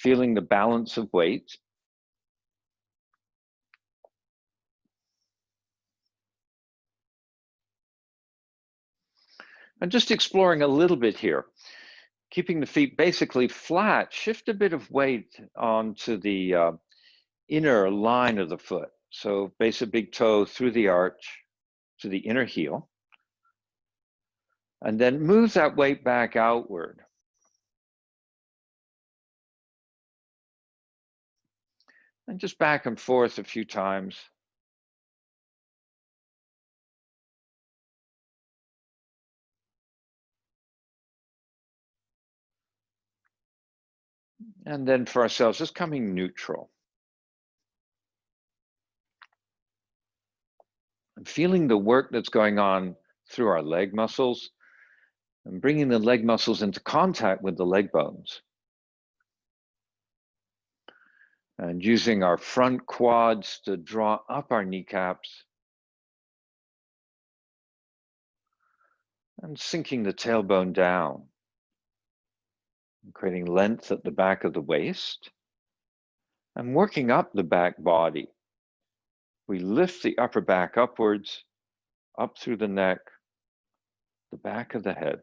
feeling the balance of weight. And just exploring a little bit here, keeping the feet basically flat, shift a bit of weight onto the inner line of the foot. So base of big toe through the arch to the inner heel. And then move that weight back outward. And just back and forth a few times. And then for ourselves, just coming neutral. And feeling the work that's going on through our leg muscles and bringing the leg muscles into contact with the leg bones. And using our front quads to draw up our kneecaps. And sinking the tailbone down. And creating length at the back of the waist. And working up the back body. We lift the upper back upwards, up through the neck, the back of the head.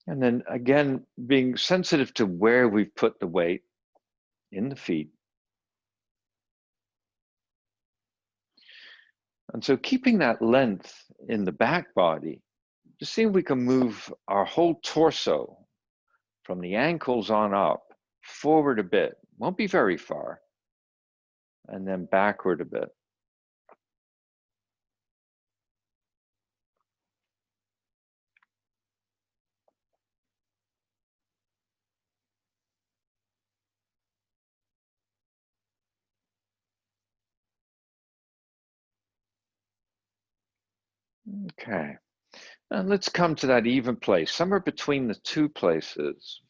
And then again, being sensitive to where we've put the weight in the feet. And so keeping that length in the back body, just see if we can move our whole torso from the ankles on up, forward a bit, won't be very far, and then backward a bit. Okay, and let's come to that even place, somewhere between the two places.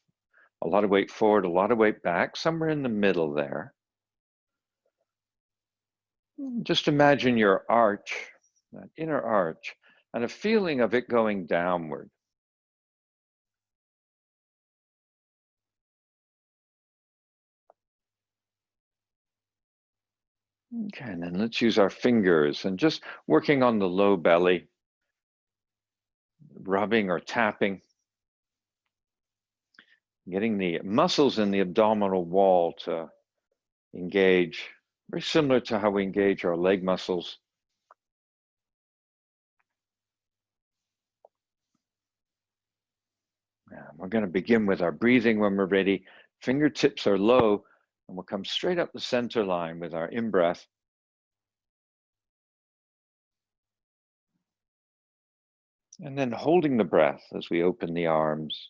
A lot of weight forward, a lot of weight back, somewhere in the middle there. Just imagine your arch, that inner arch, and a feeling of it going downward. Okay, and then let's use our fingers and just working on the low belly, rubbing or tapping, getting the muscles in the abdominal wall to engage, very similar to how we engage our leg muscles. We're going to begin with our breathing when we're ready. Fingertips are low, and we'll come straight up the center line with our in-breath. And then holding the breath as we open the arms.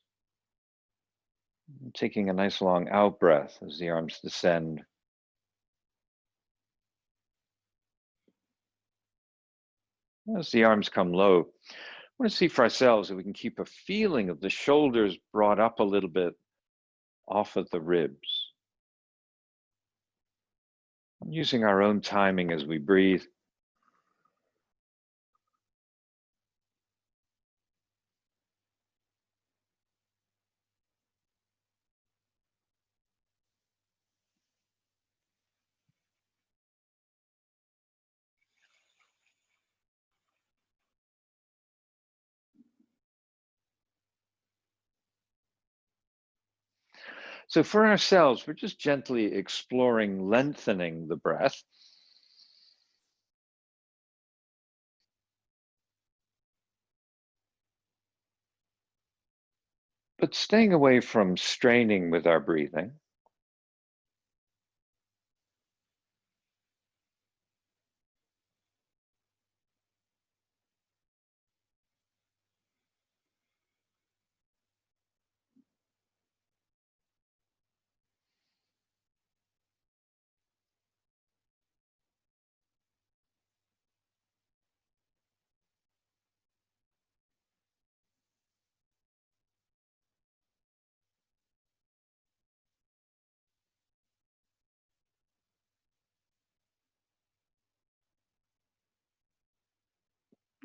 Taking a nice long out breath as the arms descend. As the arms come low, I want to see for ourselves if we can keep a feeling of the shoulders brought up a little bit off of the ribs. Using our own timing as we breathe. So for ourselves, we're just gently exploring lengthening the breath. But staying away from straining with our breathing.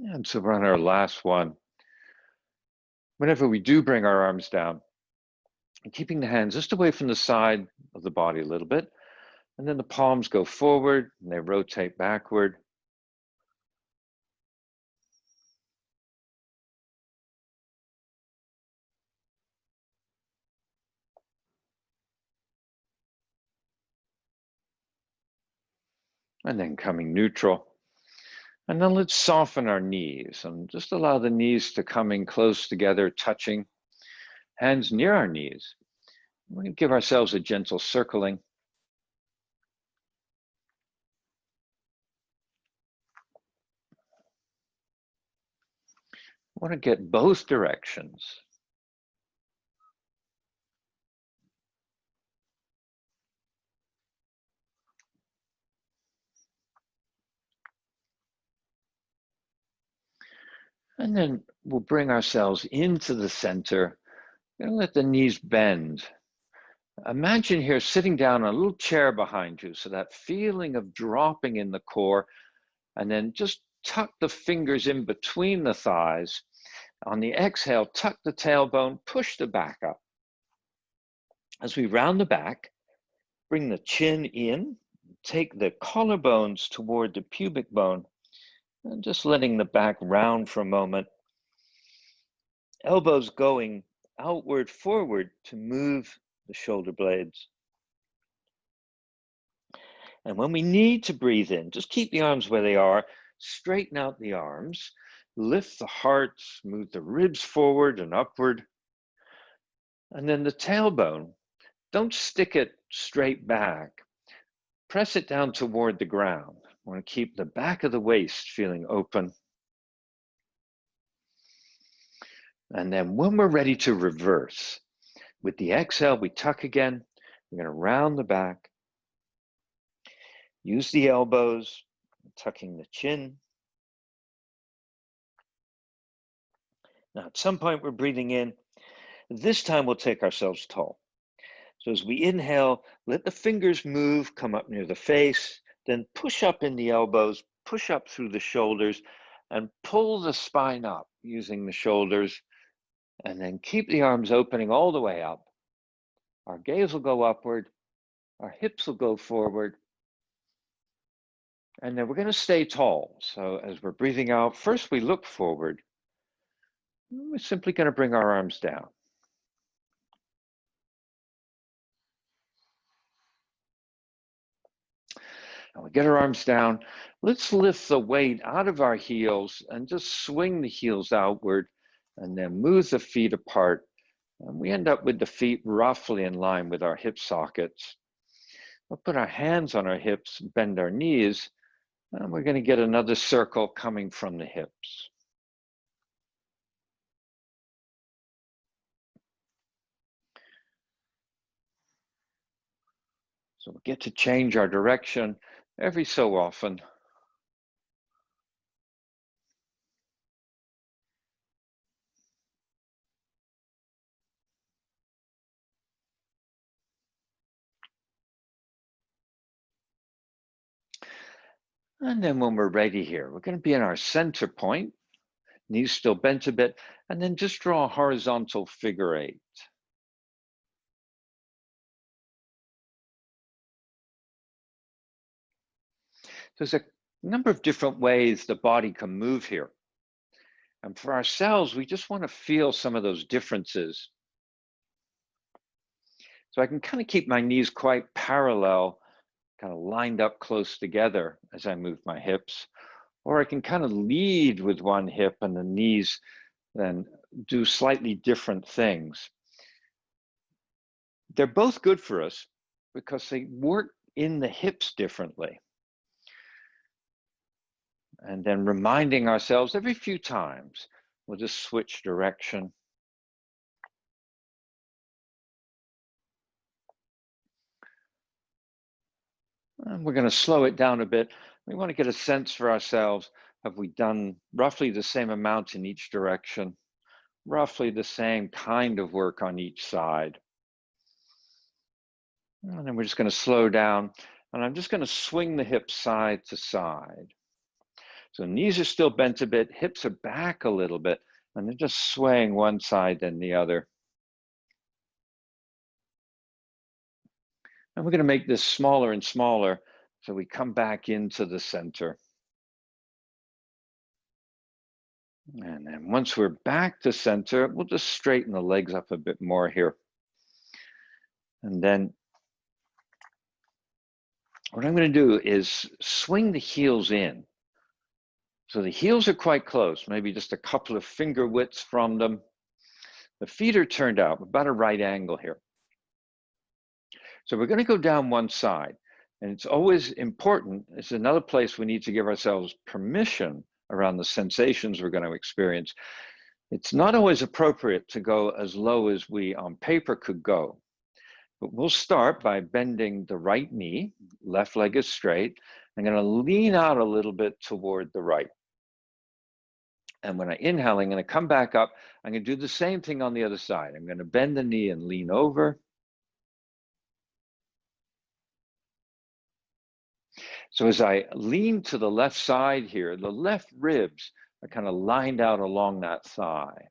And so we're on our last one. Whenever we do bring our arms down, and keeping the hands just away from the side of the body a little bit, and then the palms go forward and they rotate backward. And then coming neutral. And then let's soften our knees and just allow the knees to come in close together, touching, hands near our knees. We're going to give ourselves a gentle circling. I want to get both directions. And then we'll bring ourselves into the center and let the knees bend. Imagine here sitting down on a little chair behind you, so that feeling of dropping in the core, and then just tuck the fingers in between the thighs. On the exhale, tuck the tailbone, push the back up. As we round the back, bring the chin in, take the collarbones toward the pubic bone, and just letting the back round for a moment. Elbows going outward, forward to move the shoulder blades. And when we need to breathe in, just keep the arms where they are, straighten out the arms, lift the heart, move the ribs forward and upward. And then the tailbone, don't stick it straight back. Press it down toward the ground. Want to keep the back of the waist feeling open. And then when we're ready to reverse, with the exhale, we tuck again. We're going to round the back. Use the elbows, tucking the chin. Now, at some point, we're breathing in. This time, we'll take ourselves tall. So as we inhale, let the fingers move, come up near the face, then push up in the elbows, push up through the shoulders, and pull the spine up using the shoulders, and then keep the arms opening all the way up. Our gaze will go upward, our hips will go forward, and then we're going to stay tall. So as we're breathing out, first we look forward. We're simply going to bring our arms down. And we get our arms down. Let's lift the weight out of our heels and just swing the heels outward and then move the feet apart. And we end up with the feet roughly in line with our hip sockets. We'll put our hands on our hips, bend our knees, and we're going to get another circle coming from the hips. So we get to change our direction every so often. And then when we're ready here, we're going to be in our center point, knees still bent a bit, and then just draw a horizontal figure eight. There's a number of different ways the body can move here. And for ourselves, we just want to feel some of those differences. So I can kind of keep my knees quite parallel, kind of lined up close together as I move my hips. Or I can kind of lead with one hip and the knees then do slightly different things. They're both good for us because they work in the hips differently. And then reminding ourselves every few times, we'll just switch direction. And we're going to slow it down a bit. We want to get a sense for ourselves. Have we done roughly the same amount in each direction? Roughly the same kind of work on each side? And then we're just going to slow down. And I'm just going to swing the hips side to side. So knees are still bent a bit, hips are back a little bit, and they're just swaying one side then the other. And we're going to make this smaller and smaller so we come back into the center. And then once we're back to center, we'll just straighten the legs up a bit more here. And then what I'm going to do is swing the heels in. So the heels are quite close, maybe just a couple of finger widths from them. The feet are turned out, about a right angle here. So we're going to go down one side. And it's always important, it's another place we need to give ourselves permission around the sensations we're going to experience. It's not always appropriate to go as low as we on paper could go. But we'll start by bending the right knee, left leg is straight. I'm going to lean out a little bit toward the right. And when I inhale, I'm going to come back up. I'm going to do the same thing on the other side. I'm going to bend the knee and lean over. So as I lean to the left side here, the left ribs are kind of lined out along that thigh.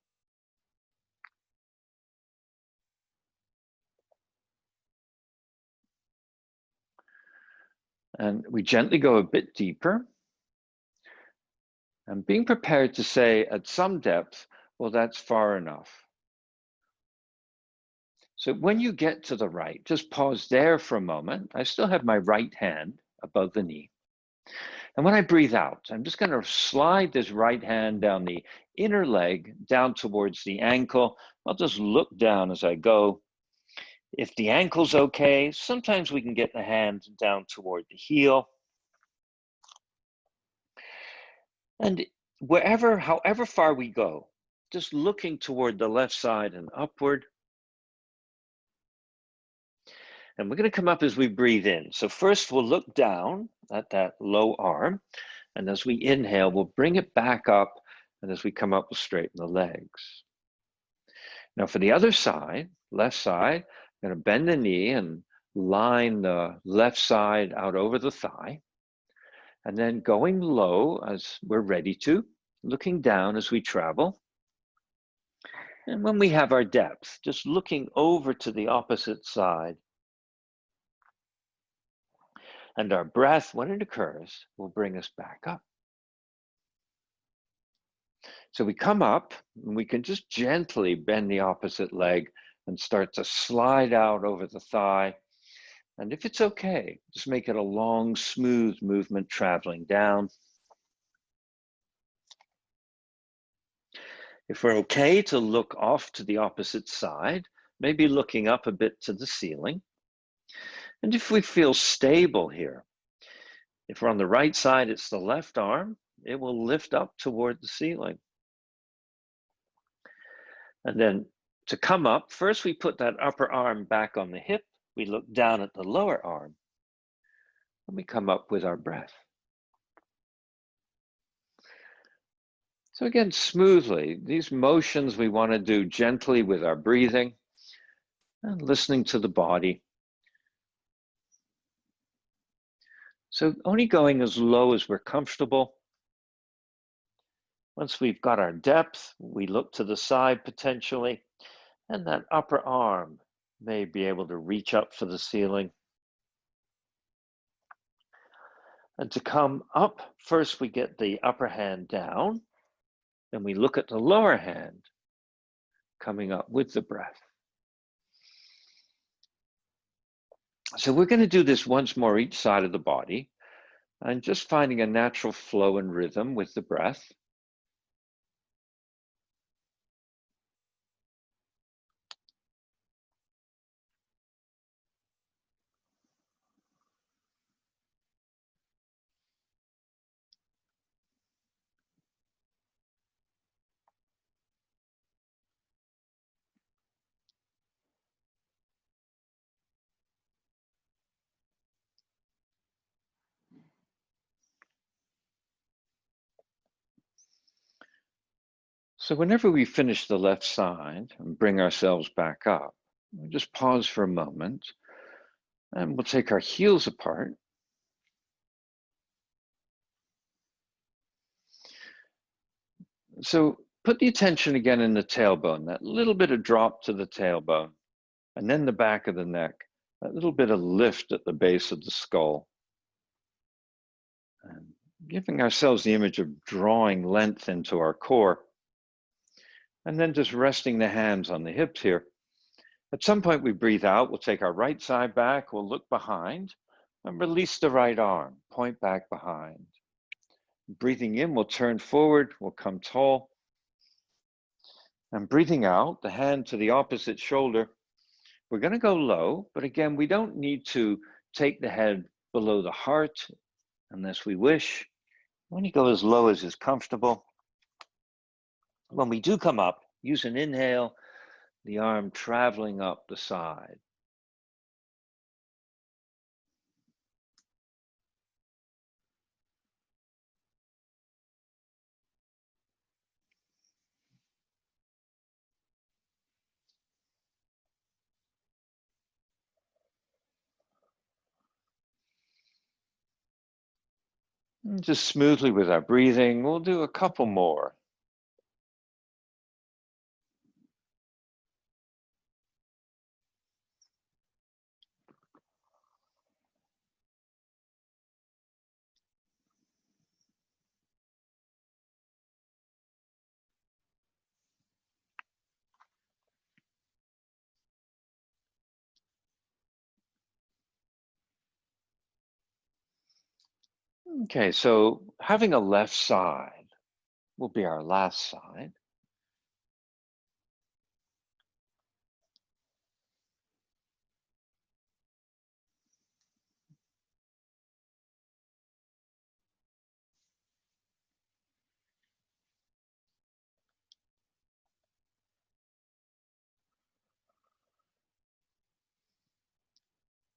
And we gently go a bit deeper. And being prepared to say at some depth, well, that's far enough. So when you get to the right, just pause there for a moment. I still have my right hand above the knee. And when I breathe out, I'm just going to slide this right hand down the inner leg, down towards the ankle. I'll just look down as I go. If the ankle's okay, sometimes we can get the hand down toward the heel. And however far we go, just looking toward the left side and upward. And we're going to come up as we breathe in. So first we'll look down at that low arm. And as we inhale, we'll bring it back up. And as we come up, we'll straighten the legs. Now for the other side, left side, I'm going to bend the knee and line the left side out over the thigh. And then going low as we're ready to, looking down as we travel. And when we have our depth, just looking over to the opposite side. And our breath, when it occurs, will bring us back up. So we come up and we can just gently bend the opposite leg and start to slide out over the thigh. And if it's okay, just make it a long, smooth movement traveling down. If we're okay to look off to the opposite side, maybe looking up a bit to the ceiling. And if we feel stable here, if we're on the right side, it's the left arm, it will lift up toward the ceiling. And then to come up, first we put that upper arm back on the hip, we look down at the lower arm, and we come up with our breath. So again, smoothly, these motions we want to do gently with our breathing and listening to the body. So only going as low as we're comfortable. Once we've got our depth, we look to the side potentially, and that upper arm may be able to reach up for the ceiling. And to come up, first we get the upper hand down, then we look at the lower hand coming up with the breath. So we're going to do this once more each side of the body, and just finding a natural flow and rhythm with the breath. So whenever we finish the left side and bring ourselves back up, we'll just pause for a moment and we'll take our heels apart. So put the attention again in the tailbone, that little bit of drop to the tailbone, and then the back of the neck, that little bit of lift at the base of the skull. And giving ourselves the image of drawing length into our core. And then just resting the hands on the hips here. At some point we breathe out, we'll take our right side back, we'll look behind and release the right arm, point back behind. Breathing in, we'll turn forward, we'll come tall. And breathing out, the hand to the opposite shoulder. We're going to go low, but again, we don't need to take the head below the heart unless we wish. When you go as low as is comfortable. When we do come up, use an inhale, the arm traveling up the side. And just smoothly with our breathing, we'll do a couple more. Okay, so having a left side will be our last side.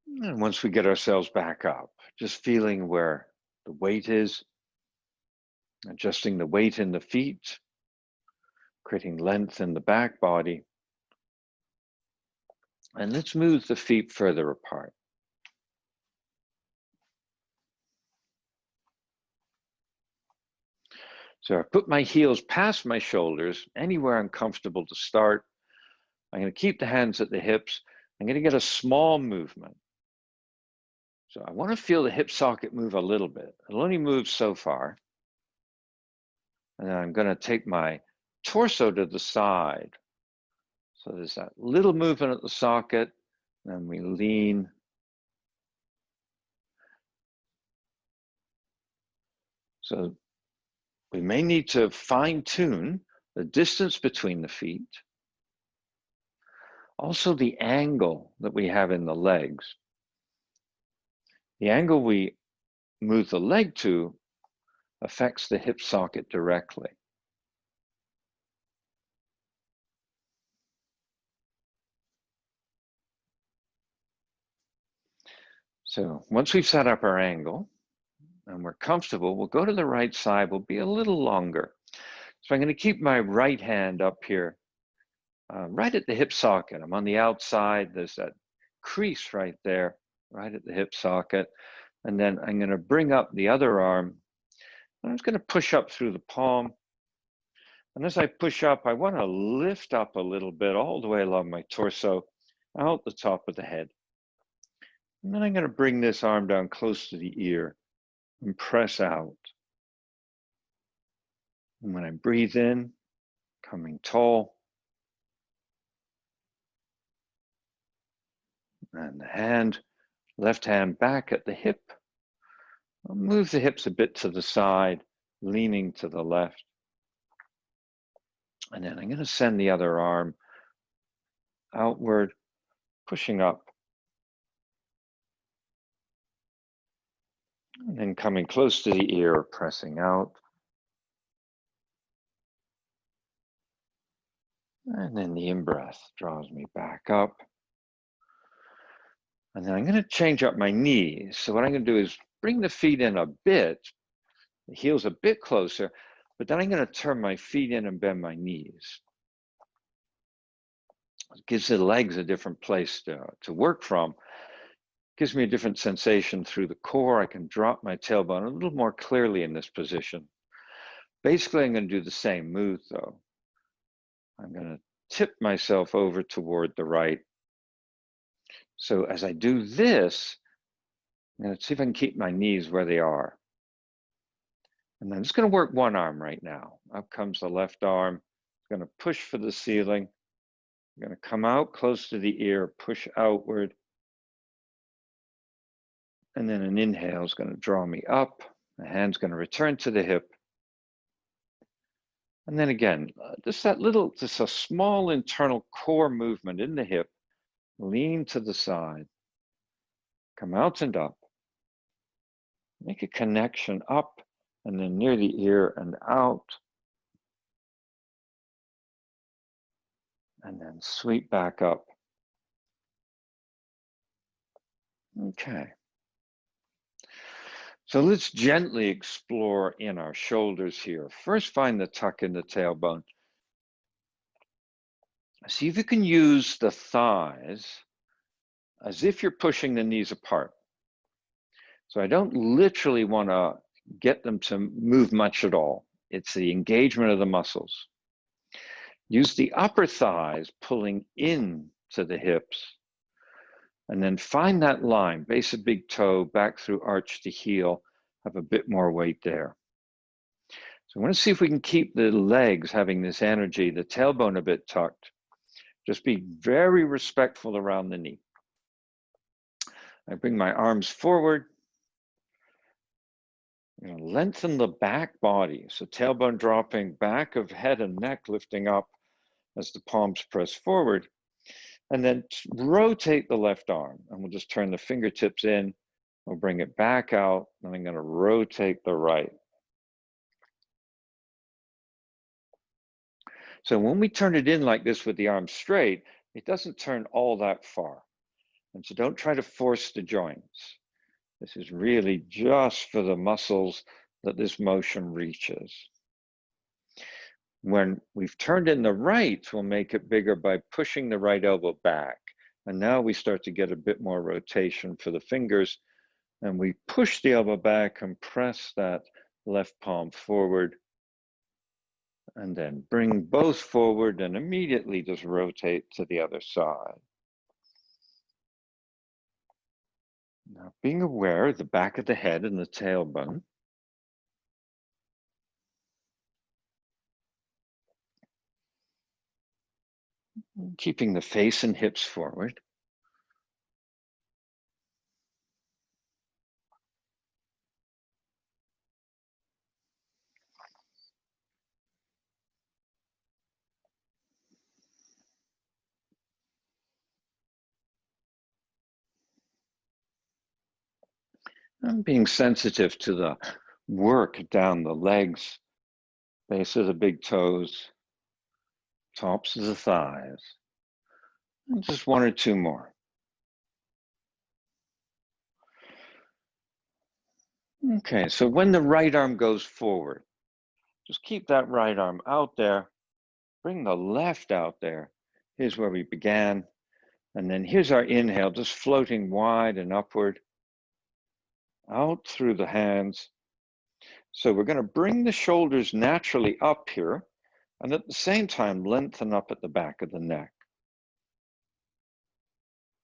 And once we get ourselves back up, just feeling where the weight is, adjusting the weight in the feet, creating length in the back body. And let's move the feet further apart. So I put my heels past my shoulders, anywhere I'm comfortable to start. I'm going to keep the hands at the hips. I'm going to get a small movement. So I want to feel the hip socket move a little bit. It'll only move so far. And then I'm going to take my torso to the side. So there's that little movement at the socket. Then we lean. So we may need to fine tune the distance between the feet. Also the angle that we have in the legs. The angle we move the leg to affects the hip socket directly. So once we've set up our angle and we're comfortable, we'll go to the right side, we'll be a little longer. So I'm going to keep my right hand up here, right at the hip socket. I'm on the outside, there's that crease right there, right at the hip socket. And then I'm going to bring up the other arm. I'm just going to push up through the palm. And as I push up, I want to lift up a little bit all the way along my torso, out the top of the head. And then I'm going to bring this arm down close to the ear and press out. And when I breathe in, coming tall. And the hand, left hand back at the hip. I'll move the hips a bit to the side, leaning to the left. And then I'm going to send the other arm outward, pushing up. And then coming close to the ear, pressing out. And then the in-breath draws me back up. And then I'm going to change up my knees. So what I'm going to do is bring the feet in a bit, the heels a bit closer, but then I'm going to turn my feet in and bend my knees. It gives the legs a different place to work from. Gives me a different sensation through the core. I can drop my tailbone a little more clearly in this position. Basically, I'm going to do the same move though. I'm going to tip myself over toward the right. So as I do this, I'm going to see if I can keep my knees where they are. And I'm just going to work one arm right now. Up comes the left arm. I'm going to push for the ceiling. I'm going to come out close to the ear, push outward. And then an inhale is going to draw me up. The hand's going to return to the hip. And then again, just a small internal core movement in the hip. Lean to the side. Come out and up. Make a connection up and then near the ear and out. And then sweep back up. Okay. So let's gently explore in our shoulders here. First, find the tuck in the tailbone. See if you can use the thighs as if you're pushing the knees apart. So I don't literally want to get them to move much at all. It's the engagement of the muscles. Use the upper thighs pulling in to the hips. And then find that line, base of big toe, back through arch to heel, have a bit more weight there. So I want to see if we can keep the legs having this energy, the tailbone a bit tucked. Just be very respectful around the knee. I bring my arms forward. I'm going to lengthen the back body. So tailbone dropping, back of head and neck lifting up as the palms press forward. And then rotate the left arm. And we'll just turn the fingertips in. We'll bring it back out. And I'm going to rotate the right. So when we turn it in like this with the arm straight, it doesn't turn all that far. And so don't try to force the joints. This is really just for the muscles that this motion reaches. When we've turned in the right, we'll make it bigger by pushing the right elbow back. And now we start to get a bit more rotation for the fingers. And we push the elbow back and press that left palm forward. And then bring both forward and immediately just rotate to the other side. Now, being aware of the back of the head and the tailbone. Keeping the face and hips forward. And being sensitive to the work down the legs, base of the big toes, tops of the thighs. And just one or two more. Okay, so when the right arm goes forward, just keep that right arm out there. Bring the left out there. Here's where we began. And then here's our inhale, just floating wide and upward, out through the hands. So we're going to bring the shoulders naturally up here, and at the same time, lengthen up at the back of the neck.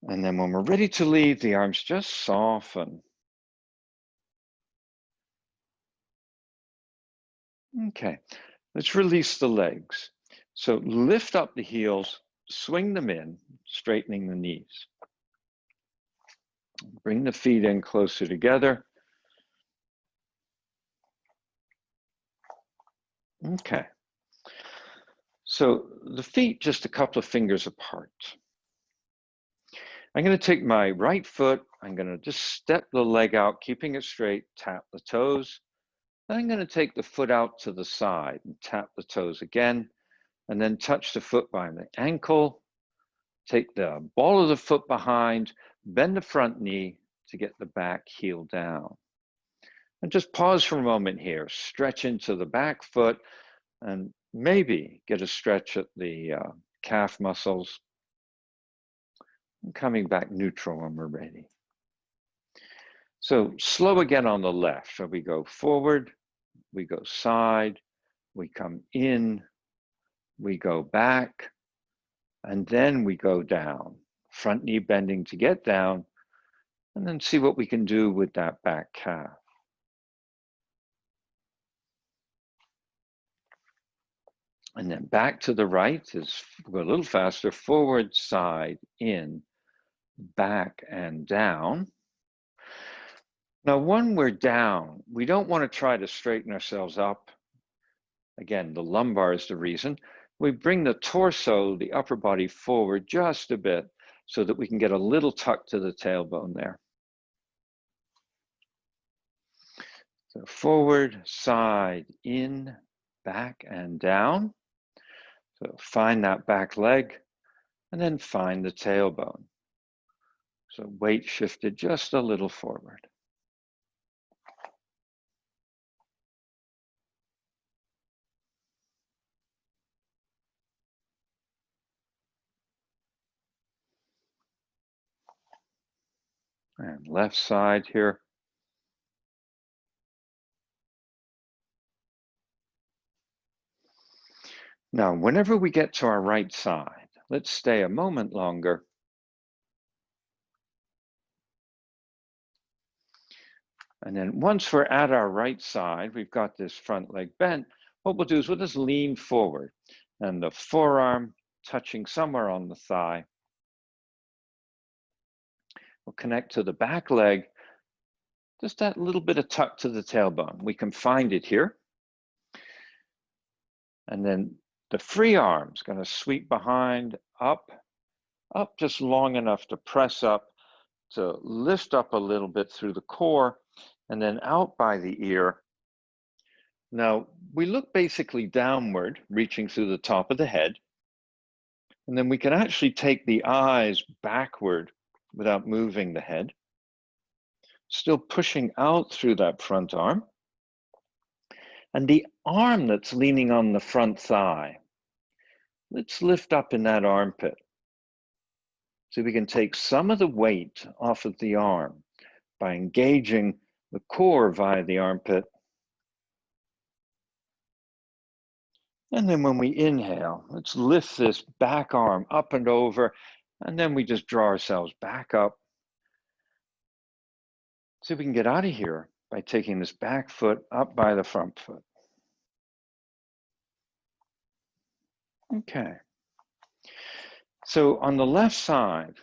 And then when we're ready to leave, the arms just soften. Okay, let's release the legs. So lift up the heels, swing them in, straightening the knees. Bring the feet in closer together. Okay. So the feet just a couple of fingers apart. I'm going to take my right foot. I'm going to just step the leg out, keeping it straight, tap the toes. Then I'm going to take the foot out to the side and tap the toes again, and then touch the foot by the ankle. Take the ball of the foot behind, bend the front knee to get the back heel down. And just pause for a moment here, stretch into the back foot, and maybe get a stretch at the calf muscles. And coming back neutral when we're ready. So slow again on the left. So we go forward, we go side, we come in, we go back, and then we go down. Front knee bending to get down, and then see what we can do with that back calf. And then back to the right is, go a little faster, forward, side, in, back, and down. Now, when we're down, we don't want to try to straighten ourselves up. Again, the lumbar is the reason. We bring the torso, the upper body forward just a bit so that we can get a little tuck to the tailbone there. So forward, side, in, back, and down. So find that back leg, and then find the tailbone. So weight shifted just a little forward. And left side here. Now, whenever we get to our right side, let's stay a moment longer. And then once we're at our right side, we've got this front leg bent. What we'll do is we'll just lean forward and the forearm touching somewhere on the thigh. We'll connect to the back leg, just that little bit of tuck to the tailbone. We can find it here. And then the free arm's going to sweep behind, up just long enough to press up, to lift up a little bit through the core, and then out by the ear. Now, we look basically downward, reaching through the top of the head, and then we can actually take the eyes backward without moving the head, still pushing out through that front arm. And the arm that's leaning on the front thigh, let's lift up in that armpit. So we can take some of the weight off of the arm by engaging the core via the armpit. And then when we inhale, let's lift this back arm up and over, and then we just draw ourselves back up. So we can get out of here by taking this back foot up by the front foot. Okay. So on the left side,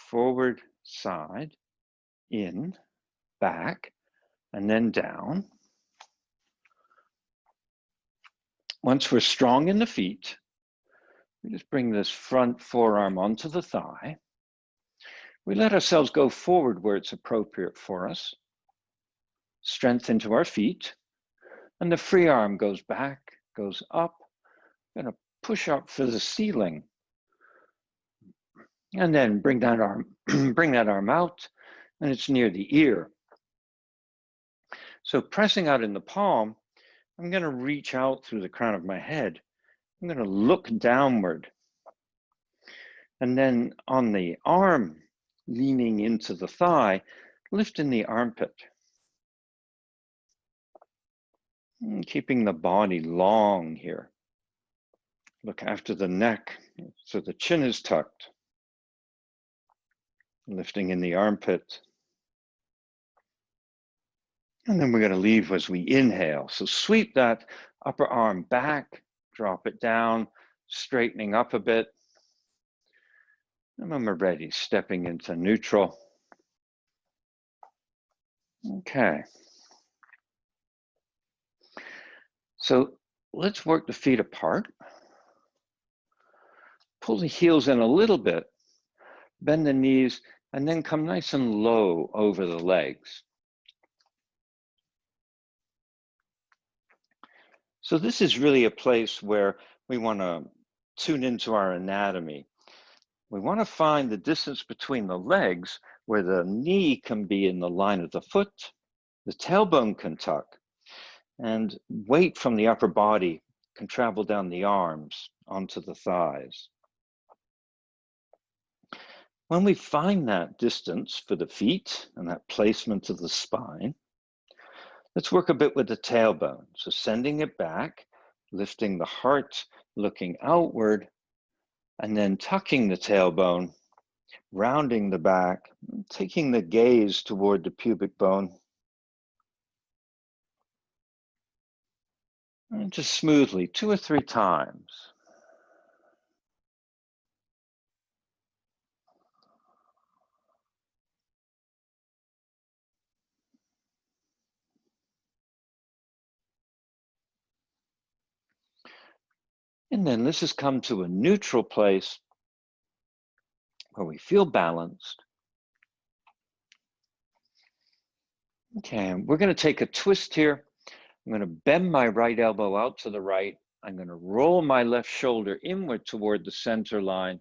forward, side, in, back, and then down. Once we're strong in the feet, we just bring this front forearm onto the thigh. We let ourselves go forward where it's appropriate for us. Strength into our feet. And the free arm goes back, goes up. We're going to push up for the ceiling. And then bring that arm out, and it's near the ear. So pressing out in the palm, I'm going to reach out through the crown of my head. I'm going to look downward. And then on the arm, leaning into the thigh, lifting the armpit. And keeping the body long here. Look after the neck, so the chin is tucked. Lifting in the armpit. And then we're going to leave as we inhale. So sweep that upper arm back, drop it down, straightening up a bit. And when we're ready, stepping into neutral. Okay. So let's work the feet apart. Pull the heels in a little bit, bend the knees, and then come nice and low over the legs. So this is really a place where we want to tune into our anatomy. We want to find the distance between the legs where the knee can be in the line of the foot, the tailbone can tuck, and weight from the upper body can travel down the arms onto the thighs. When we find that distance for the feet and that placement of the spine, let's work a bit with the tailbone. So sending it back, lifting the heart, looking outward, and then tucking the tailbone, rounding the back, taking the gaze toward the pubic bone. And just smoothly, 2 or 3 times. And then this has come to a neutral place where we feel balanced. Okay, we're going to take a twist here. I'm going to bend my right elbow out to the right. I'm going to roll my left shoulder inward toward the center line.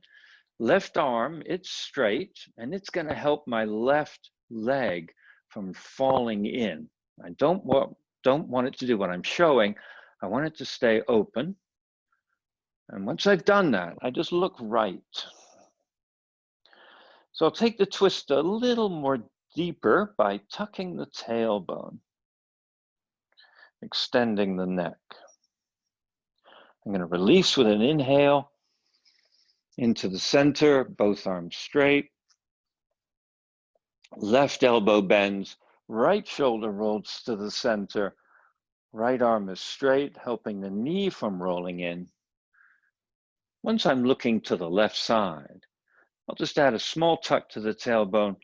Left arm, it's straight, and it's going to help my left leg from falling in. I don't want it to do what I'm showing. I want it to stay open. And once I've done that, I just look right. So I'll take the twist a little more deeper by tucking the tailbone, extending the neck. I'm going to release with an inhale into the center, both arms straight. Left elbow bends, right shoulder rolls to the center. Right arm is straight, helping the knee from rolling in. Once I'm looking to the left side, I'll just add a small tuck to the tailbone,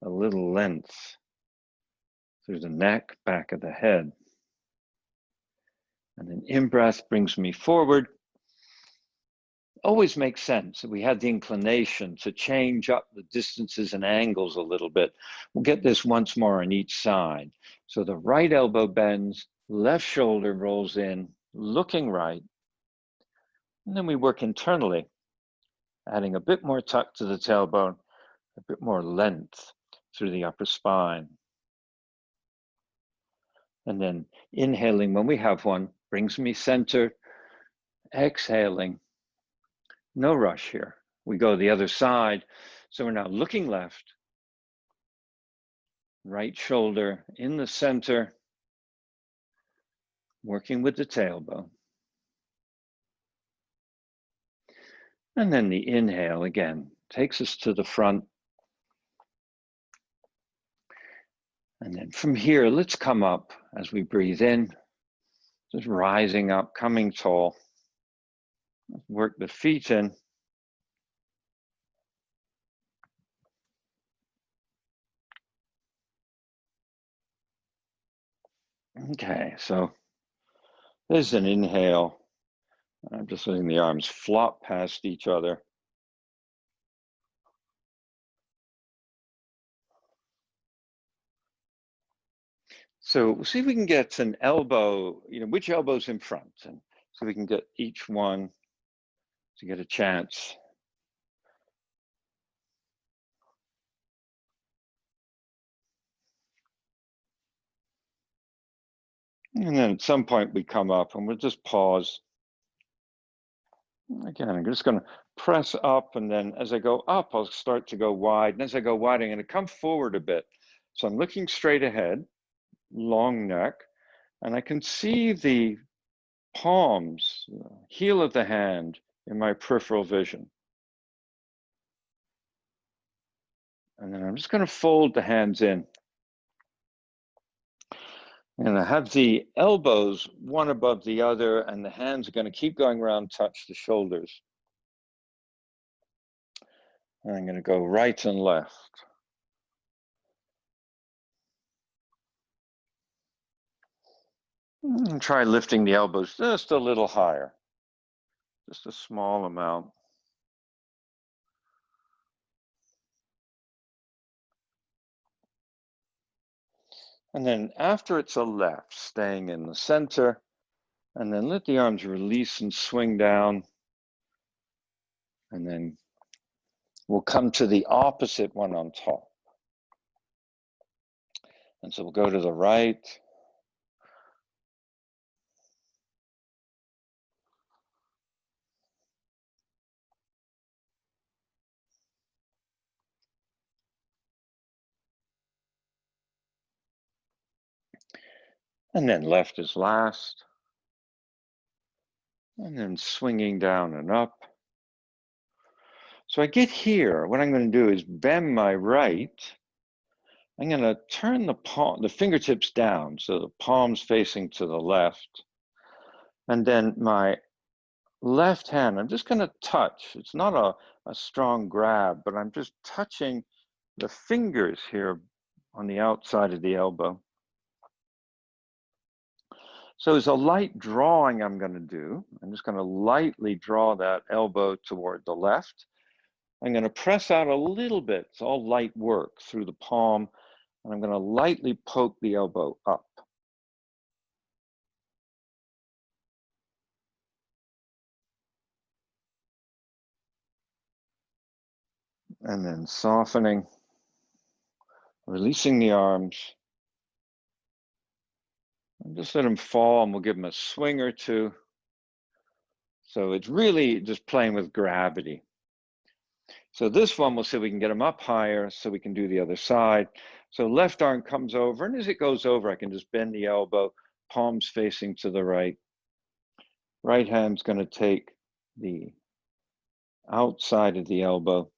a little length through the neck, back of the head. And an in-breath brings me forward. Always makes sense. We have the inclination to change up the distances and angles a little bit. We'll get this once more on each side. So the right elbow bends, left shoulder rolls in, looking right. And then we work internally, adding a bit more tuck to the tailbone, a bit more length through the upper spine. And then inhaling when we have one, brings me centered. Exhaling, no rush here. We go the other side. So we're now looking left, right shoulder in the center, working with the tailbone. And then the inhale again takes us to the front. And then from here, let's come up as we breathe in, just rising up, coming tall. Work the feet in. Okay, so there's an inhale. I'm just letting the arms flop past each other. So we'll see if we can get an elbow, which elbow's in front, and so we can get each one to get a chance. And then at some point we come up and we'll just pause. Again, I'm just going to press up, and then as I go up, I'll start to go wide. And as I go wide, I'm going to come forward a bit. So I'm looking straight ahead, long neck, and I can see the palms, heel of the hand in my peripheral vision. And then I'm just going to fold the hands in. And I have the elbows one above the other, and the hands are going to keep going around, touch the shoulders. And I'm going to go right and left. And try lifting the elbows just a little higher, just a small amount. And then after it's a left, staying in the center, and then let the arms release and swing down. And then we'll come to the opposite one on top. And so we'll go to the right. And then left is last. And then swinging down and up. So I get here, what I'm going to do is bend my right. I'm going to turn the fingertips down, so the palms facing to the left. And then my left hand, I'm just going to touch. It's not a strong grab, but I'm just touching the fingers here on the outside of the elbow. So as a light drawing I'm going to do, I'm just going to lightly draw that elbow toward the left. I'm going to press out a little bit. It's all light work through the palm. And I'm going to lightly poke the elbow up. And then softening, releasing the arms. And just let them fall, and we'll give them a swing or two. So it's really just playing with gravity. So this one, we'll see if we can get them up higher so we can do the other side. So left arm comes over, and as it goes over, I can just bend the elbow, palms facing to the right. Right hand's going to take the outside of the elbow.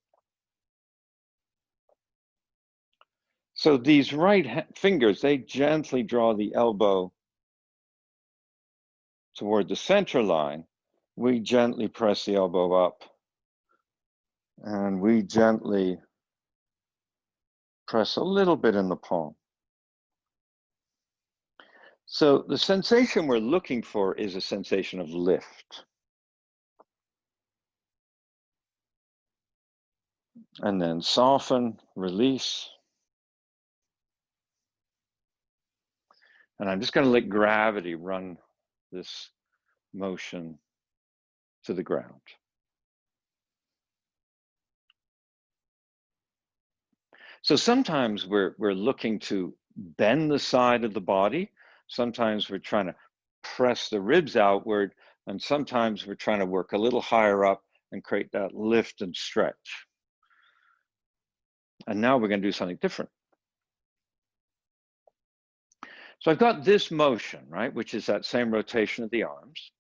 So these right fingers, they gently draw the elbow toward the center line. We gently press the elbow up, and we gently press a little bit in the palm. So the sensation we're looking for is a sensation of lift. And then soften, release. And I'm just going to let gravity run this motion to the ground. So sometimes we're looking to bend the side of the body. Sometimes we're trying to press the ribs outward. And sometimes we're trying to work a little higher up and create that lift and stretch. And now we're going to do something different. So I've got this motion, right, which is that same rotation of the arms.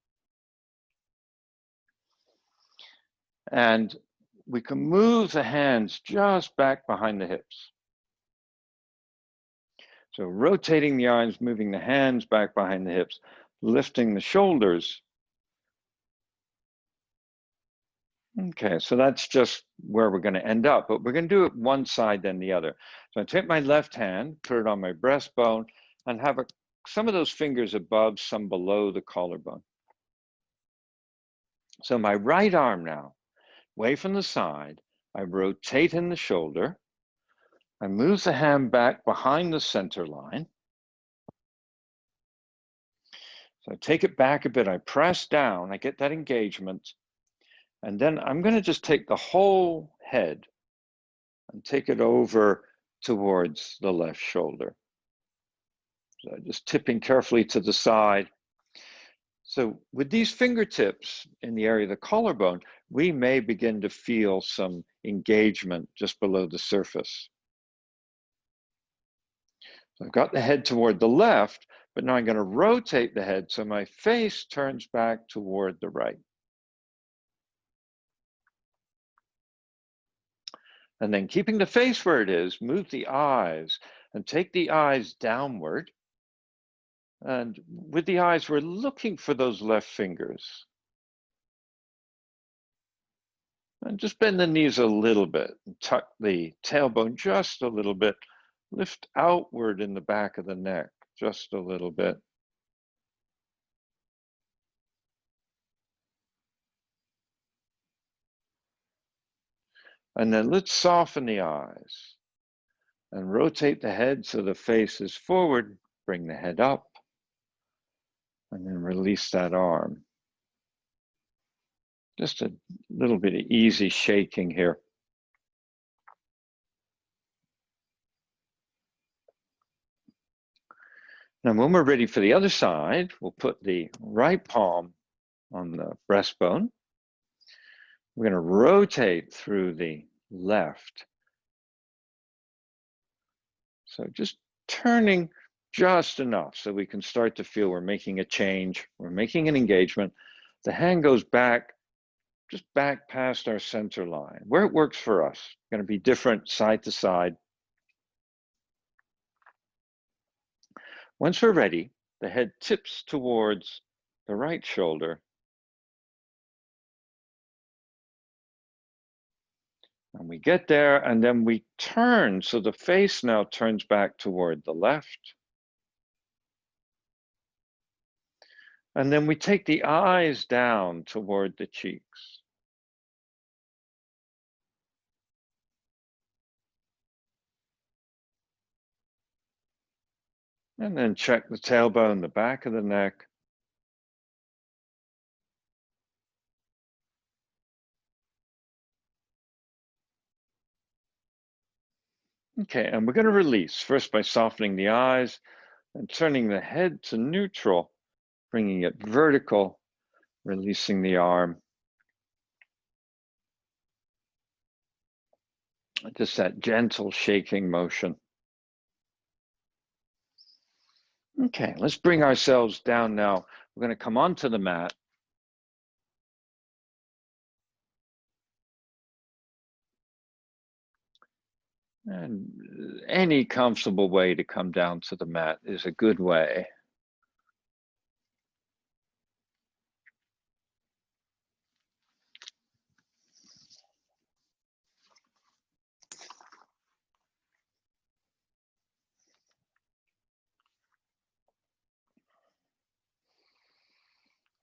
And we can move the hands just back behind the hips. So rotating the arms, moving the hands back behind the hips, lifting the shoulders. Okay, so that's just where we're going to end up, but we're going to do it one side then the other. So I take my left hand, put it on my breastbone, and have some of those fingers above, some below the collarbone. So my right arm now, away from the side, I rotate in the shoulder. I move the hand back behind the center line. So I take it back a bit, I press down, I get that engagement. And then I'm going to just take the whole head and take it over towards the left shoulder. So just tipping carefully to the side. So with these fingertips in the area of the collarbone, we may begin to feel some engagement just below the surface. So I've got the head toward the left, but now I'm going to rotate the head so my face turns back toward the right. And then keeping the face where it is, move the eyes and take the eyes downward. And with the eyes, we're looking for those left fingers. And just bend the knees a little bit, and tuck the tailbone just a little bit. Lift outward in the back of the neck just a little bit. And then let's soften the eyes and rotate the head so the face is forward. Bring the head up and then release that arm. Just a little bit of easy shaking here. Now, when we're ready for the other side, we'll put the right palm on the breastbone. We're going to rotate through the left. So just turning just enough so we can start to feel we're making a change, we're making an engagement. The hand goes back, just back past our center line, where it works for us. It's going to be different side to side. Once we're ready, the head tips towards the right shoulder. And we get there, and then we turn, so the face now turns back toward the left. And then we take the eyes down toward the cheeks. And then check the tailbone, the back of the neck. Okay, and we're going to release first by softening the eyes and turning the head to neutral, bringing it vertical, releasing the arm. Just that gentle shaking motion. Okay, let's bring ourselves down now. We're going to come onto the mat. And any comfortable way to come down to the mat is a good way.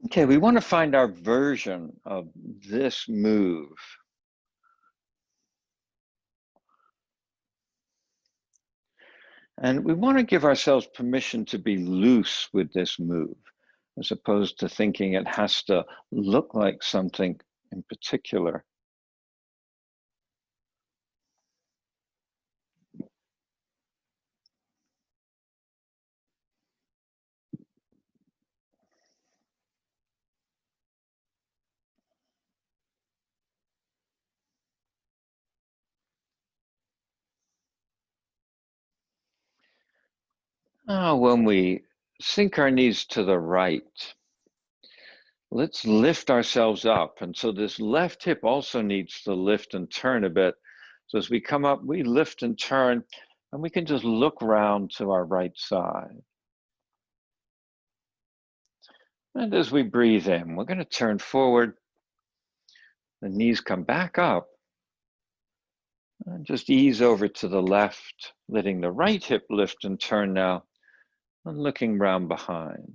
Okay, we want to find our version of this move. And we want to give ourselves permission to be loose with this move, as opposed to thinking it has to look like something in particular. When we sink our knees to the right, let's lift ourselves up. And so this left hip also needs to lift and turn a bit. So as we come up, we lift and turn, and we can just look round to our right side. And as we breathe in, we're going to turn forward. The knees come back up. And just ease over to the left, letting the right hip lift and turn now, and looking round behind.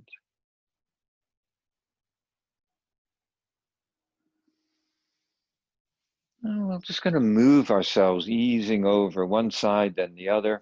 And we're just going to move ourselves, easing over one side, then the other.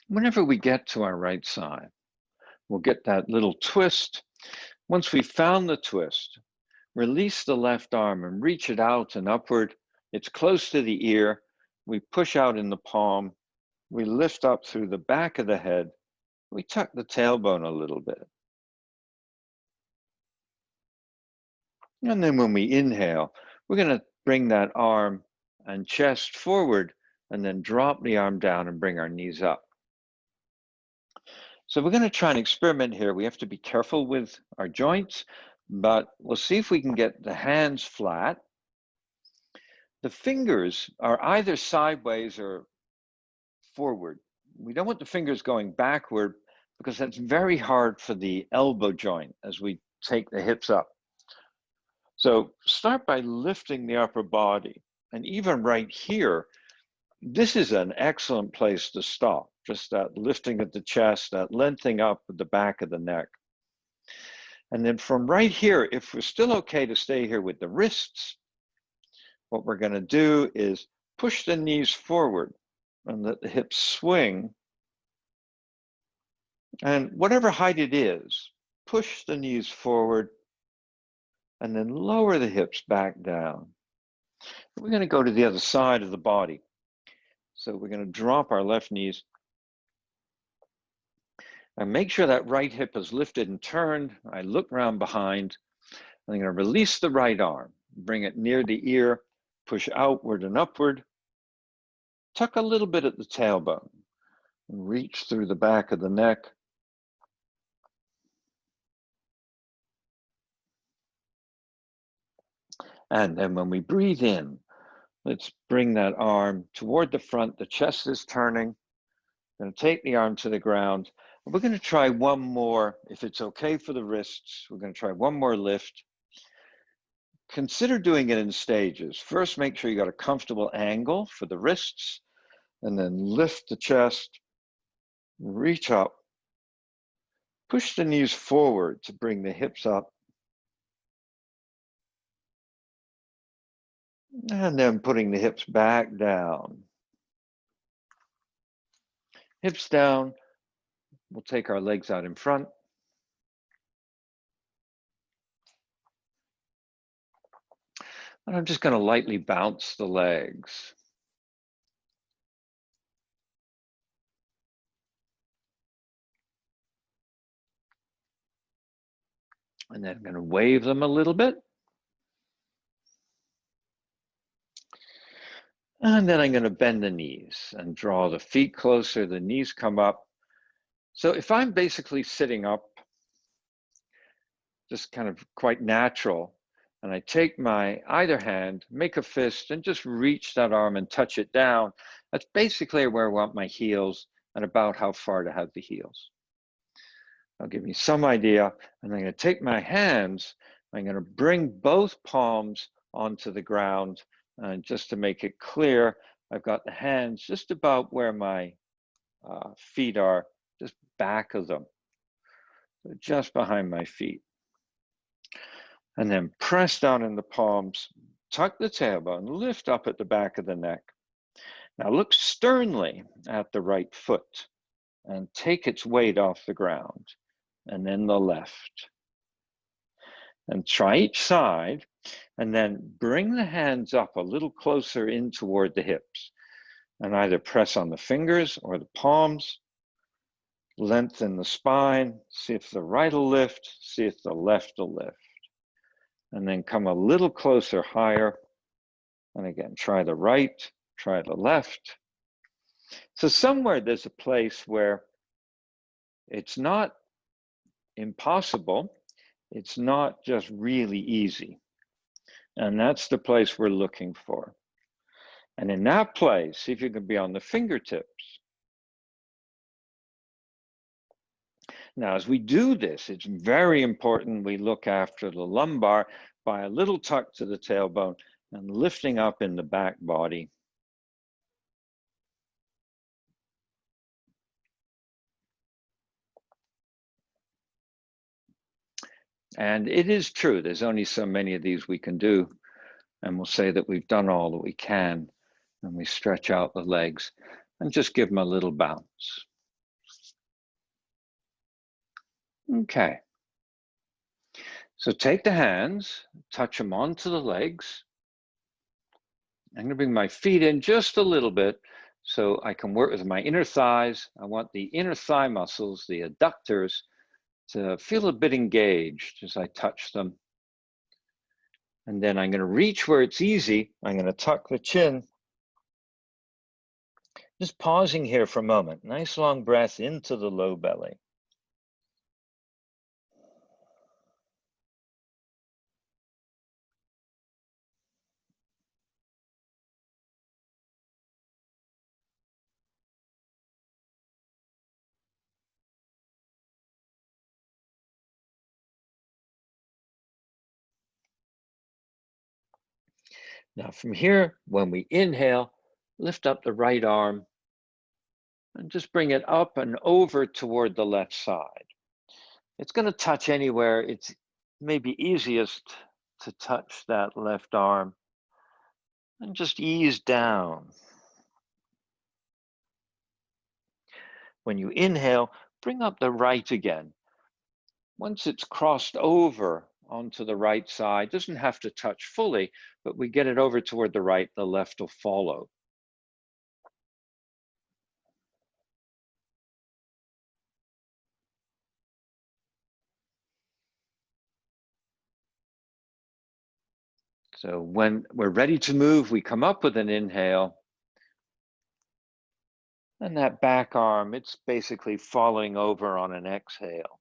Whenever we get to our right side, we'll get that little twist. Once we've found the twist, release the left arm and reach it out and upward. It's close to the ear. We push out in the palm. We lift up through the back of the head. We tuck the tailbone a little bit. And then when we inhale, we're going to bring that arm and chest forward and then drop the arm down and bring our knees up. So we're going to try and experiment here. We have to be careful with our joints, but we'll see if we can get the hands flat. The fingers are either sideways or forward. We don't want the fingers going backward because that's very hard for the elbow joint as we take the hips up. So start by lifting the upper body. And even right here, this is an excellent place to stop. Just that lifting of the chest, that lengthening up of the back of the neck. And then from right here, if we're still okay to stay here with the wrists, what we're going to do is push the knees forward and let the hips swing. And whatever height it is, push the knees forward and then lower the hips back down. We're going to go to the other side of the body. So we're going to drop our left knees and make sure that right hip is lifted and turned. I look around behind. I'm going to release the right arm, bring it near the ear, push outward and upward. Tuck a little bit at the tailbone and reach through the back of the neck. And then when we breathe in, let's bring that arm toward the front. The chest is turning. I'm going to take the arm to the ground. We're going to try one more, if it's okay for the wrists, we're going to try one more lift. Consider doing it in stages. First, make sure you got a comfortable angle for the wrists, and then lift the chest, reach up, push the knees forward to bring the hips up, and then putting the hips back down. Hips down, we'll take our legs out in front. And I'm just going to lightly bounce the legs. And then I'm going to wave them a little bit. And then I'm going to bend the knees and draw the feet closer, the knees come up. So if I'm basically sitting up, just kind of quite natural, and I take my either hand, make a fist, and just reach that arm and touch it down, that's basically where I want my heels and about how far to have the heels. That'll give me some idea. And I'm going to take my hands, I'm going to bring both palms onto the ground. And just to make it clear, I've got the hands just about where my feet are, just back of them, so just behind my feet. And then press down in the palms, tuck the tailbone, lift up at the back of the neck. Now look sternly at the right foot and take its weight off the ground, and then the left. And try each side, and then bring the hands up a little closer in toward the hips, and either press on the fingers or the palms. Lengthen the spine, see if the right will lift, see if the left will lift. And then come a little closer, higher. And again, try the right, try the left. So somewhere there's a place where it's not impossible, it's not just really easy. And that's the place we're looking for. And in that place, see if you can be on the fingertips. Now, as we do this, it's very important we look after the lumbar by a little tuck to the tailbone and lifting up in the back body. And it is true, there's only so many of these we can do. And we'll say that we've done all that we can. And we stretch out the legs and just give them a little bounce. Okay. So take the hands, touch them onto the legs. I'm going to bring my feet in just a little bit so I can work with my inner thighs. I want the inner thigh muscles, the adductors, to feel a bit engaged as I touch them. And then I'm going to reach where it's easy. I'm going to tuck the chin. Just pausing here for a moment. Nice long breath into the low belly. Now from here, when we inhale, lift up the right arm and just bring it up and over toward the left side. It's going to touch anywhere. It's maybe easiest to touch that left arm and just ease down. When you inhale, bring up the right again. Once it's crossed over onto the right side, doesn't have to touch fully, but we get it over toward the right, the left will follow. So when we're ready to move, we come up with an inhale. And that back arm, it's basically falling over on an exhale.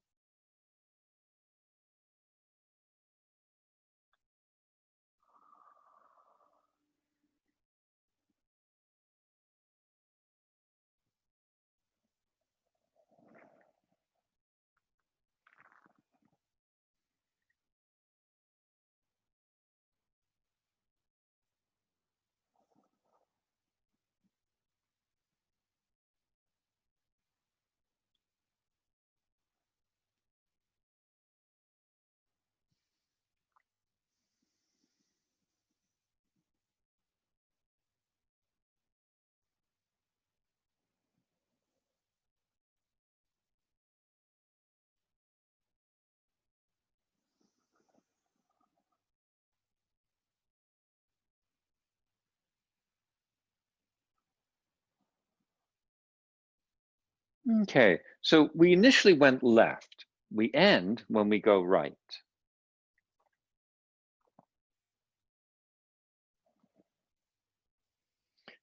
Okay, so we initially went left. We end when we go right.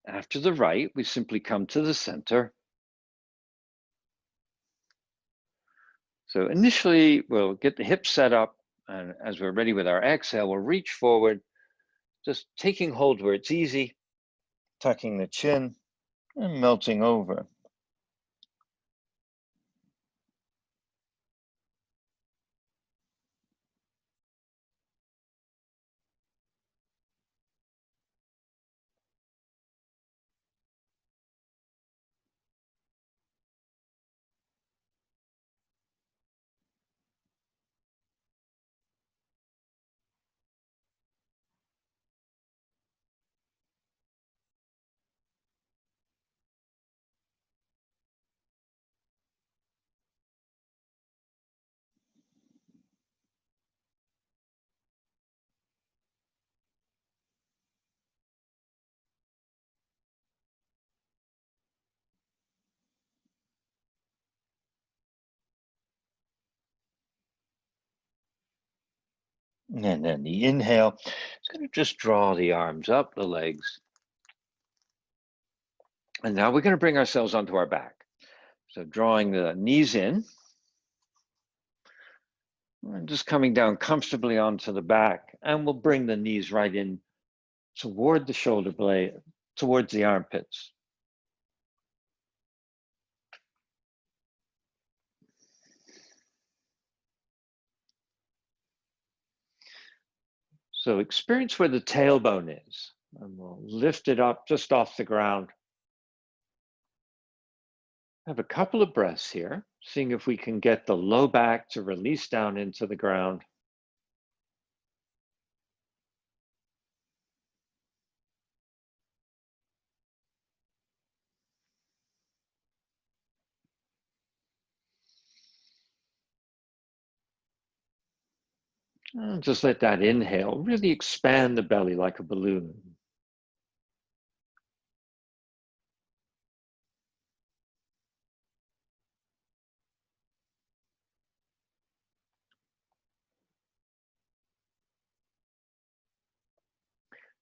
After the right, we simply come to the center. So initially, we'll get the hips set up, and as we're ready with our exhale, we'll reach forward, just taking hold where it's easy, tucking the chin, and melting over. And then the inhale, it's going to just draw the arms up, the legs. And now we're going to bring ourselves onto our back. So drawing the knees in, and just coming down comfortably onto the back, and we'll bring the knees right in toward the shoulder blade, towards the armpits. So experience where the tailbone is, and we'll lift it up just off the ground. Have a couple of breaths here, seeing if we can get the low back to release down into the ground. And just let that inhale really expand the belly like a balloon.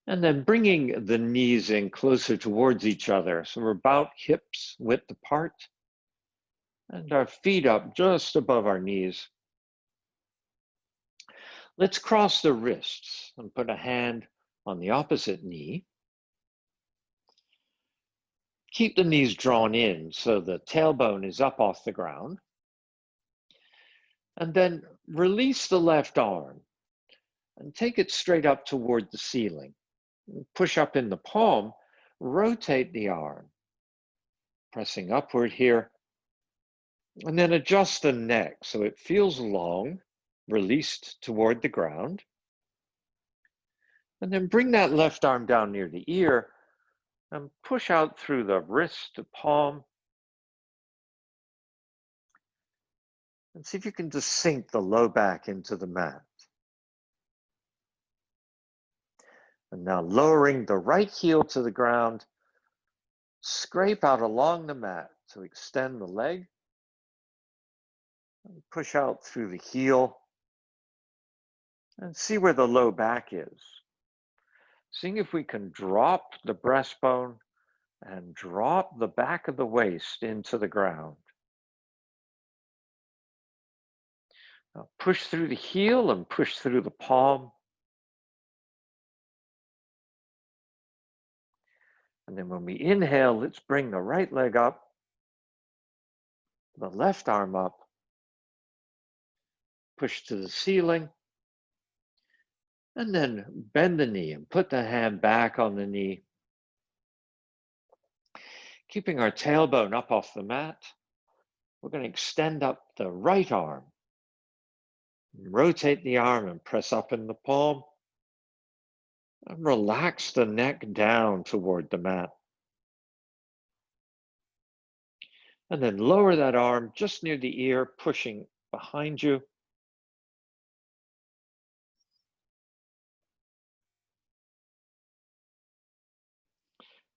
And then bringing the knees in closer towards each other. So we're about hips width apart, and our feet up just above our knees. Let's cross the wrists and put a hand on the opposite knee. Keep the knees drawn in so the tailbone is up off the ground. And then release the left arm and take it straight up toward the ceiling. Push up in the palm, rotate the arm, pressing upward here. And then adjust the neck so it feels long, released toward the ground. And then bring that left arm down near the ear and push out through the wrist to palm. And see if you can just sink the low back into the mat. And now lowering the right heel to the ground, scrape out along the mat to extend the leg. And push out through the heel and see where the low back is. Seeing if we can drop the breastbone and drop the back of the waist into the ground. Now push through the heel and push through the palm. And then when we inhale, let's bring the right leg up, the left arm up, push to the ceiling, and then bend the knee and put the hand back on the knee. Keeping our tailbone up off the mat, we're going to extend up the right arm. Rotate the arm and press up in the palm. And relax the neck down toward the mat. And then lower that arm just near the ear, pushing behind you.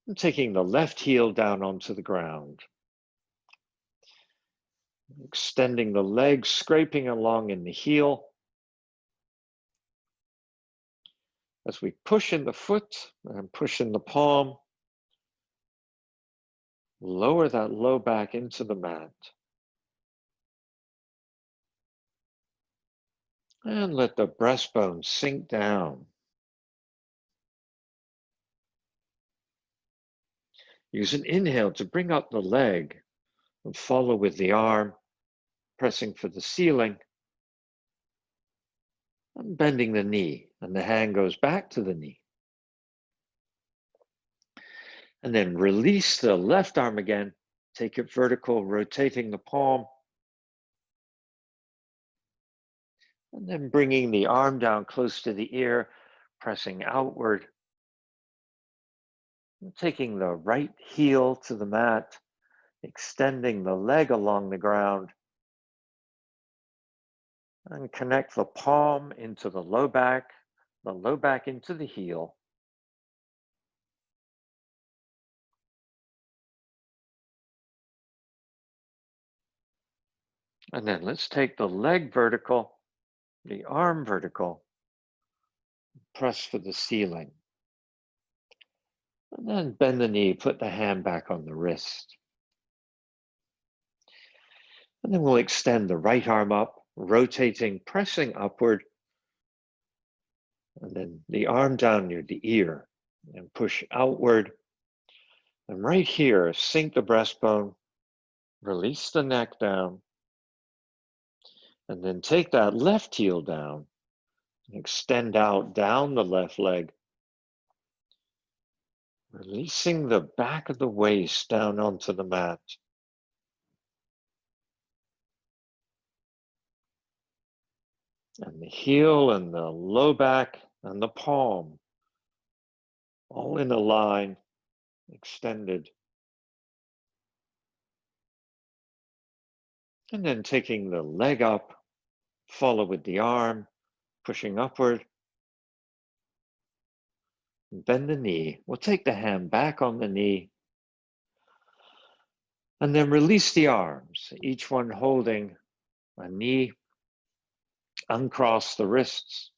And taking the left heel down onto the ground. Extending the legs, scraping along in the heel. As we push in the foot and push in the palm, lower that low back into the mat. And let the breastbone sink down. Use an inhale to bring up the leg and follow with the arm, pressing for the ceiling. And bending the knee, and the hand goes back to the knee. And then release the left arm again. Take it vertical, rotating the palm. And then bringing the arm down close to the ear, pressing outward. And taking the right heel to the mat, extending the leg along the ground. And connect the palm into the low back into the heel. And then let's take the leg vertical, the arm vertical, press for the ceiling. And then bend the knee, put the hand back on the wrist. And then we'll extend the right arm up, rotating, pressing upward. And then the arm down near the ear and push outward. And right here, sink the breastbone, release the neck down. And then take that left heel down, and extend out down the left leg. Releasing the back of the waist down onto the mat. And the heel and the low back and the palm, all in a line, extended. And then taking the leg up, follow with the arm, pushing upward. Bend the knee. We'll take the hand back on the knee. And then release the arms, each one holding a knee. Uncross the wrists.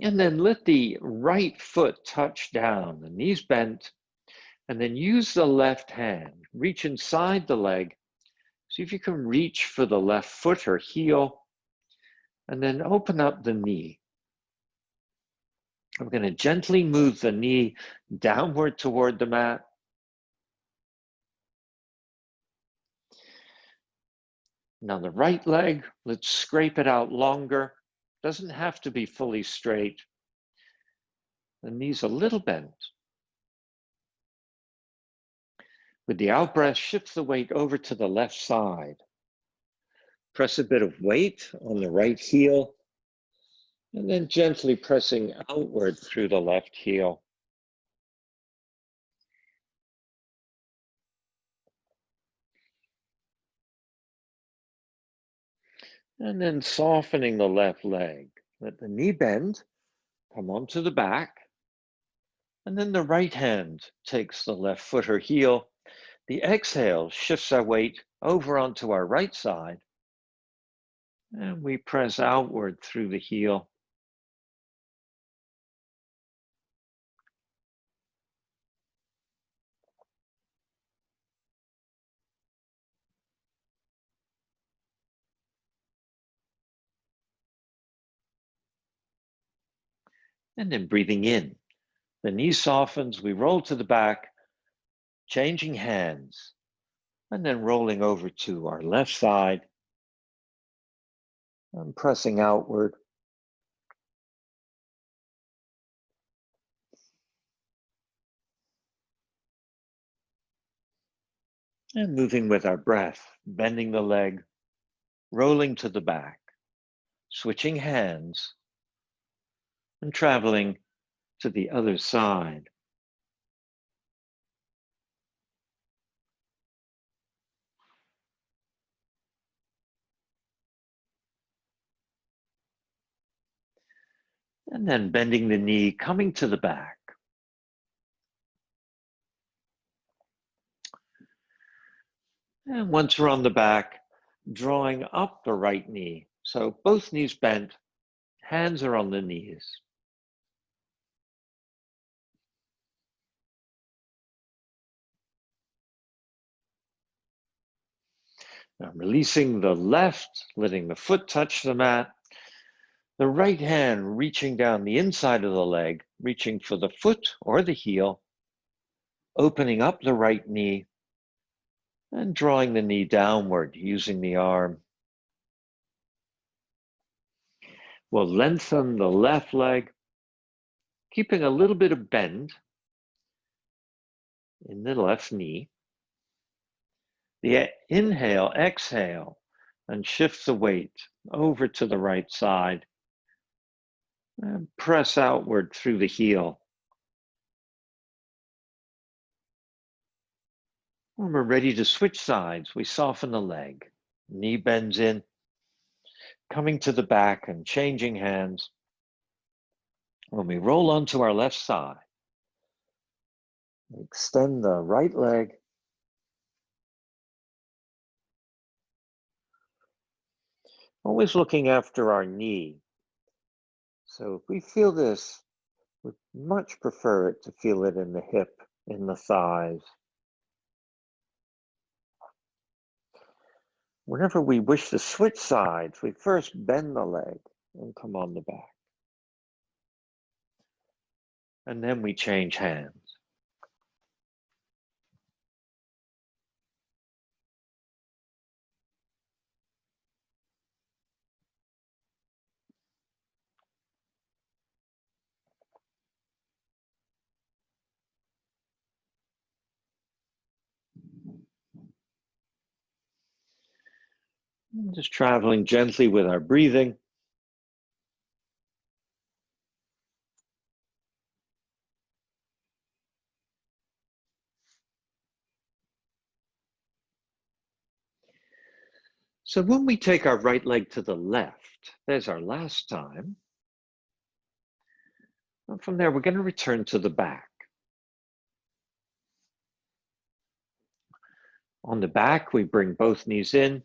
And then let the right foot touch down, the knees bent, and then use the left hand. Reach inside the leg. See if you can reach for the left foot or heel, and then open up the knee. I'm going to gently move the knee downward toward the mat. Now the right leg, let's scrape it out longer. Doesn't have to be fully straight. the knees a little bent. With the out breath, shift the weight over to the left side. Press a bit of weight on the right heel, and then gently pressing outward through the left heel. And then softening the left leg. Let the knee bend, come onto the back, and then the right hand takes the left foot or heel. The exhale shifts our weight over onto our right side, and we press outward through the heel. And then breathing in. The knee softens, we roll to the back, changing hands, and then rolling over to our left side and pressing outward. And moving with our breath, bending the leg, rolling to the back, switching hands, and traveling to the other side. And then bending the knee, coming to the back. And once we're on the back, drawing up the right knee. So both knees bent, hands are on the knees. Now releasing the left, letting the foot touch the mat. The right hand reaching down the inside of the leg, reaching for the foot or the heel, opening up the right knee, and drawing the knee downward using the arm. We'll lengthen the left leg, keeping a little bit of bend in the left knee. The inhale, exhale, and shift the weight over to the right side. And press outward through the heel. When we're ready to switch sides, we soften the leg. Knee bends in, coming to the back and changing hands. When we roll onto our left side, extend the right leg. Always looking after our knee. So if we feel this, we much prefer it to feel it in the hip, in the thighs. Whenever we wish to switch sides, we first bend the leg and come on the back. And then we change hands. Just traveling gently with our breathing. So when we take our right leg to the left, there's our last time. And from there, we're going to return to the back. On the back, we bring both knees in.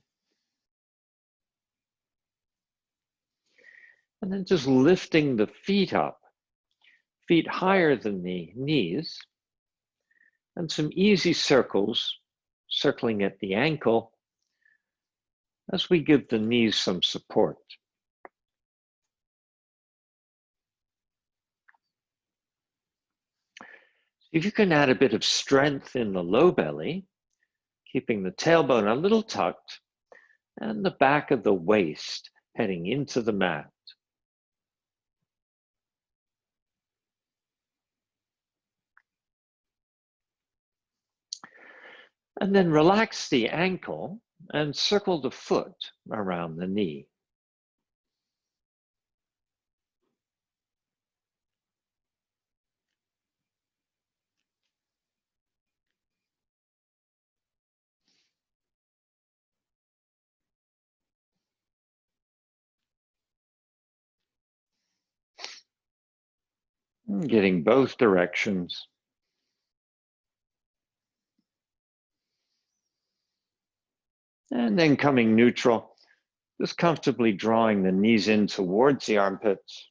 And then just lifting the feet up, feet higher than the knees. And some easy circles, circling at the ankle, as we give the knees some support. If you can add a bit of strength in the low belly, keeping the tailbone a little tucked, and the back of the waist heading into the mat. And then relax the ankle and circle the foot around the knee. Getting both directions. And then coming neutral, just comfortably drawing the knees in towards the armpits.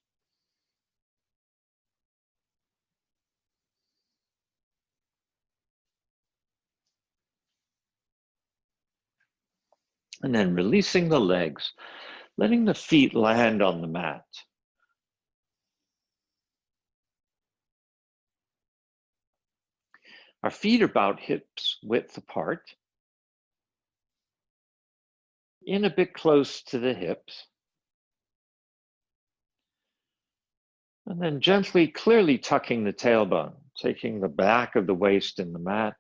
And then releasing the legs, letting the feet land on the mat. Our feet are about hips width apart, in a bit close to the hips. And then gently, clearly tucking the tailbone, taking the back of the waist in the mat.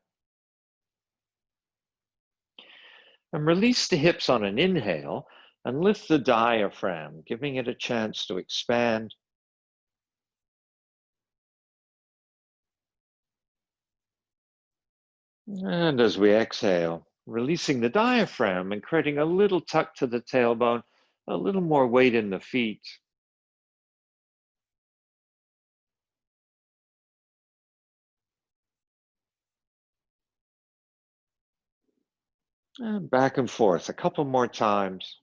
And release the hips on an inhale and lift the diaphragm, giving it a chance to expand. And as we exhale, releasing the diaphragm and creating a little tuck to the tailbone, a little more weight in the feet. And back and forth a couple more times.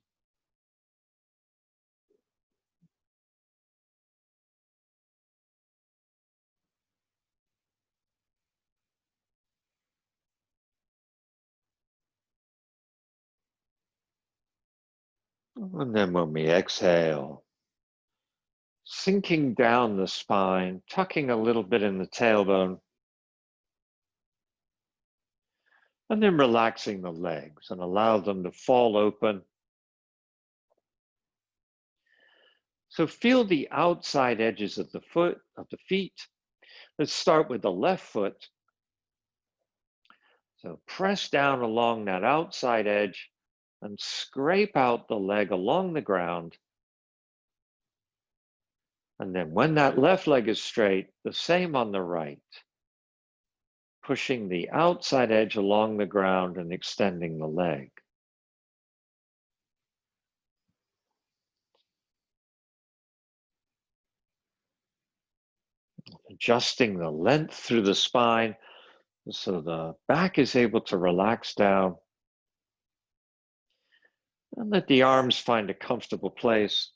And then when we exhale, sinking down the spine, tucking a little bit in the tailbone, and then relaxing the legs and allow them to fall open. So feel the outside edges of the feet. Let's start with the left foot. So press down along that outside edge and scrape out the leg along the ground. And then when that left leg is straight, the same on the right. Pushing the outside edge along the ground and extending the leg. Adjusting the length through the spine so the back is able to relax down. And let the arms find a comfortable place.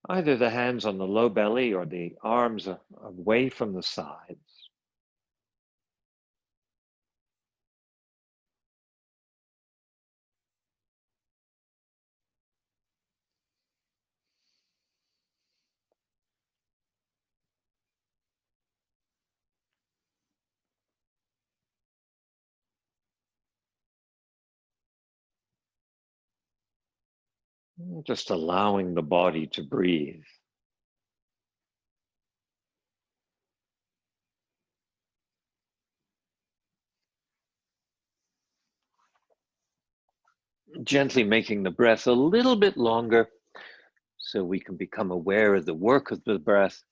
Either the hands on the low belly or the arms away from the sides. Just allowing the body to breathe. Gently making the breath a little bit longer so we can become aware of the work of the breath.